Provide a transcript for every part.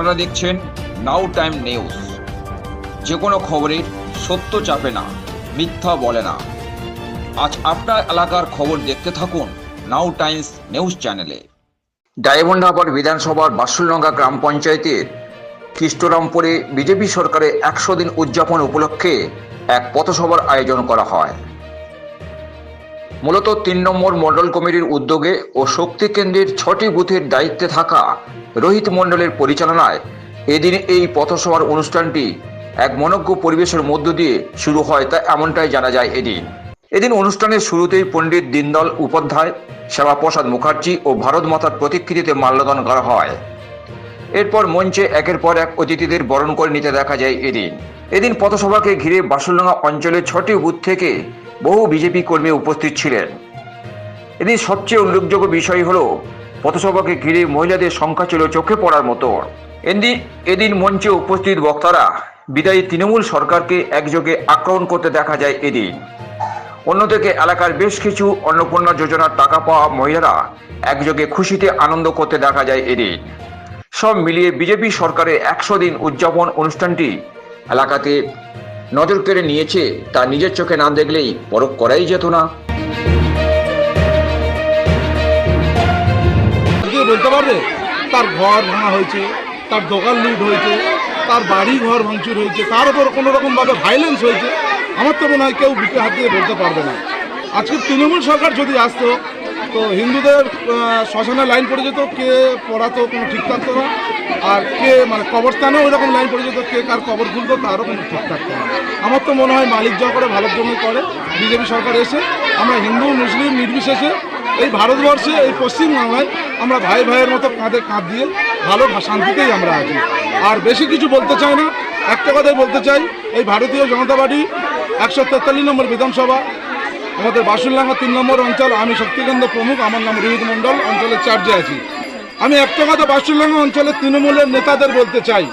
আপনারা দেখছেন নাও time news. যে কোনো খবরের সত্য চাপে না, মিথ্যা বলে না। আজ আপনার এলাকার খবর দেখতে থাকুন নাও টাইমস নিউজ চ্যানেলে। ডায়মন্ডহাবর বিধানসভার বাসুলডাঙ্গা গ্রাম পঞ্চায়েতের খ্রিস্টরামপুরে বিজেপি সরকারের 100 দিন উদযাপন উপলক্ষে এক পথসভার আয়োজন করা হয়। মূলত 3 নম্বর মণ্ডল কমিটির উদ্যোগে ও শক্তি কেন্দ্রের 6টি বুথের দায়িত্বে থাকা রোহিত মণ্ডলের পরিচালনায় এদিন এই পথসভার অনুষ্ঠানটি এক মনোজ্ঞ পরিবেশের মধ্য দিয়ে শুরু হয়, তা এমনটাই জানা যায়। এদিন অনুষ্ঠানের শুরুতেই পণ্ডিত দীনদয়াল উপাধ্যায়, শ্যামাপ্রসাদ মুখার্জি ও ভারত মাতার প্রতিকৃতিতে মাল্যদান করা হয়। এরপর মঞ্চে একের পর এক অতিথিদের বরণ করে নিতে দেখা যায়। এদিন পথসভাকে ঘিরে বাসুলডাঙ্গা অঞ্চলের 6টি বুথ থেকে বহু বিজেপি কর্মী উপস্থিত ছিলেন। এদিন সবচেয়ে উল্লেখযোগ্য বিষয় হলো পথসভাকে ঘিরে মহিলাদের সংখ্যা ছিল চোখে পড়ার মতো। এদিন মঞ্চে উপস্থিত বক্তারা বিদায়ী তৃণমূল সরকারকে একযোগে আক্রমণ করতে দেখা যায়। অন্যদিকে এলাকার বেশ কিছু অন্নপূর্ণা যোজনার টাকা পাওয়া মহিলারা একযোগে খুশিতে আনন্দ করতে দেখা যায়। সব মিলিয়ে বিজেপি সরকারের 100 দিন উদযাপন অনুষ্ঠানটি এলাকাতে নজর কেড়ে নিয়েছে, তা নিজের চোখে না দেখলেই পরখ করাই যেত না। বলতে পারবে তার ঘর ভাঙা হয়েছে, তার দোকান লুট হয়েছে, তার বাড়ি ঘর ভাঙচুর হয়েছে, তার উপর কোনো রকমভাবে ভাইলেন্স হয়েছে, আমার তো মনে হয় কেউ বুকে হাত দিয়ে বলতে পারবে না। আজকে তৃণমূল সরকার যদি আসতো তো হিন্দুদের শ্মশানে লাইন পড়ে যেত, কে পড়াতো কোনো ঠিক থাকতো না, আর কে মানে কবরস্থানেও ওইরকম লাইন পড়ে যেত, কে কার কবর খুলতো তারও কোনো ঠিক থাকতো না। আমার তো মনে হয় মালিক যা করে ভালোর জন্যই করে। বিজেপি সরকার এসে আমরা হিন্দু মুসলিম নির্বিশেষে এই ভারতবর্ষে, এই পশ্চিমবাংলায় আমরা ভাই ভাইয়ের মতো কাঁধে কাঁধ দিয়ে ভালো শান্তিতেই আমরা আছি। আর বেশি কিছু বলতে চাই না, একটা কথাই বলতে চাই, এই ভারতীয় জনতা পার্টি 143 নম্বর বিধানসভা আমাদের বাসুলডাঙ্গা 3 নম্বর অঞ্চল, আমি শক্তিকেন্দ্র প্রমুখ, আমার নাম রোহিত মণ্ডল, অঞ্চলের চার্জে আছি। আমি একটা কথা বাসুলডাঙ্গা অঞ্চলের তৃণমূলের নেতাদের বলতে চাই,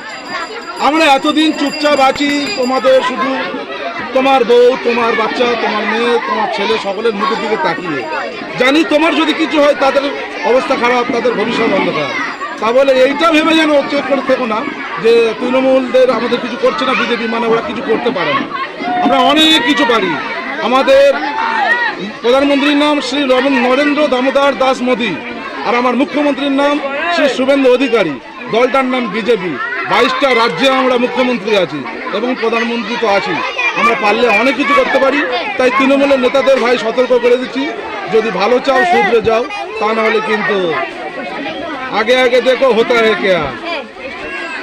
আমরা এতদিন চুপচাপ আছি, তোমাদের শুধু তোমার বউ, তোমার বাচ্চা, তোমার মেয়ে, তোমার ছেলে সকলের মুখের দিকে তাকিয়ে জানি তোমার যদি কিছু হয় তাদের অবস্থা খারাপ, তাদের ভবিষ্যৎ অন্ধকার। তা বলে এইটা ভেবে যেন চেক করে থেকো না যে তৃণমূলদের আমাদের কিছু করছে না বিজেপি, মানে ওরা কিছু করতে পারে না। আমরা অনেক কিছু পারি। আমাদের প্রধানমন্ত্রীর নাম শ্রী নরেন্দ্র দামোদর দাস মোদী, আর আমার মুখ্যমন্ত্রীর নাম শ্রী শুভেন্দু অধিকারী। দলটার নাম বিজেপি। 22টা রাজ্যে আমরা মুখ্যমন্ত্রী আছি এবং প্রধানমন্ত্রী তো আছি। আমরা পারলে অনেক কিছু করতে পারি। তাই তৃণমূলের নেতাদের ভাই সতর্ক করে দিচ্ছি, যদি ভালো চাও শুধরে যাও, তা না হলে কিন্তু আগে আগে দেখো হতে হয় কে।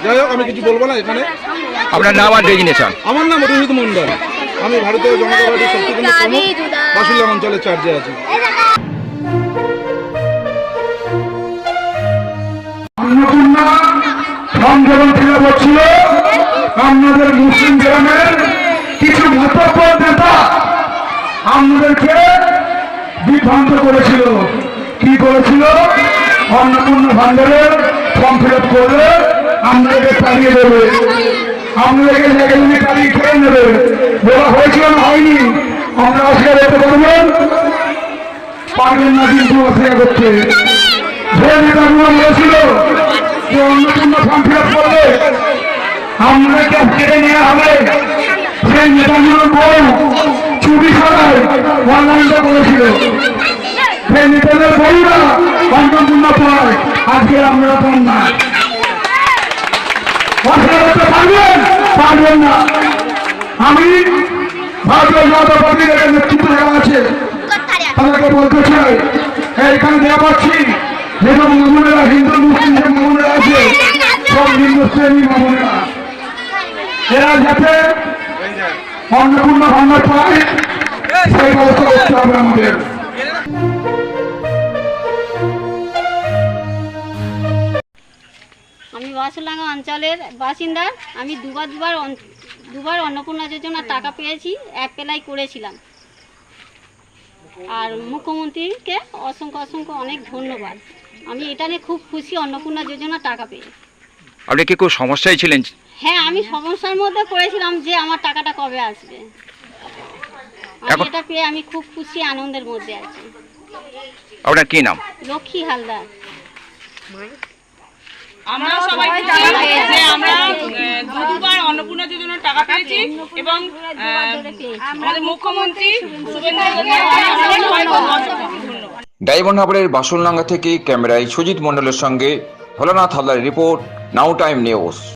যাই হোক, আমি কিছু বলবো না এখানে। আপনার নাম আর ডেজিনেশন? আমার নাম রোহিত মণ্ডল, আমি ভারতীয় জনতা পার্টির শক্তিকেন্দ্র প্রমুখ, বাসুলডাঙ্গা অঞ্চলের চার্জে আছি। আমাদের মুসলিম গ্রামের কিছু মাতব্বর নেতা আমাদেরকে বিভ্রান্ত করেছিল। কি করেছিল? অন্নপূর্ণা ভান্ডারের ফর্ম ফিল আপ করলে আমাদেরকে তাড়িয়ে দেবে, আমাদেরকে জায়গায় তাড়িয়ে করে নেবে। বলা হয়েছিল না হয়নি? আমরা অস্বীকার করতে পারবেন? পারবেন না, কিন্তু অস্বীকার করতে। যে নেতাগুলো বলেছিল যে অন্নপূর্ণা ফর্ম ফিল আপ করলে আমাদেরকে কেড়ে নেওয়া হবে, সেই নেতাগুলোর বউ চুরি ছাড়াই অনলাইনটা করেছিল। সেই নেতাদের বউরা অন্নপূর্ণা পায়, আজকে আপনারা পান না। অস্বীকার করতে পারবেন? পারবেন না। আমি ভারতীয় জনতা পার্টির নেতৃত্ব যারা আছে তাদেরকে বলতে চাই, এখানে দেওয়া পাচ্ছি যেসব মামুনেরা, হিন্দু মুসলিম যে মামুনেরা আছে, সব হিন্দু শ্রেণী মামুনেরা, এরা যাতে অন্নপূর্ণা ভান্ডার পায় সেই ব্যবস্থা করতে হবে আমাদের। আমি বাসুলডাঙ্গা অঞ্চলের বাসিন্দা। আমি দুবার অন্নপূর্ণা যোজনার টাকা পেয়েছি, অ্যাপ্লাই করেছিলাম। আর মুখ্যমন্ত্রীকে অসংখ্য অনেক ধন্যবাদ। আমি এটা নিয়ে খুব খুশি, অন্নপূর্ণা যোজনার টাকা পেয়ে। আপনি কি খুব সমস্যায় ছিলেন? হ্যাঁ, আমি সমস্যার মধ্যে পড়েছিলাম যে আমার টাকাটা কবে আসবে। এটা পেয়ে আমি খুব খুশি, আনন্দের মধ্যে আছি। আপনার কি নাম? লক্ষ্মী হালদার। আমরা সবাই যে আমরা দুবার অন্নপূর্ণা যোজনার টাকা পেয়েছি এবং আমাদের মুখ্যমন্ত্রী শুভেন্দু অধিকারী ধন্যবাদ। ডায়মন্ড হাবড়ের বাসনডাঙ্গা থেকে ক্যামেরায় সুজিত মণ্ডলের সঙ্গে ভোলানাথ হালদারের রিপোর্ট, নাও টাইম নিউজ।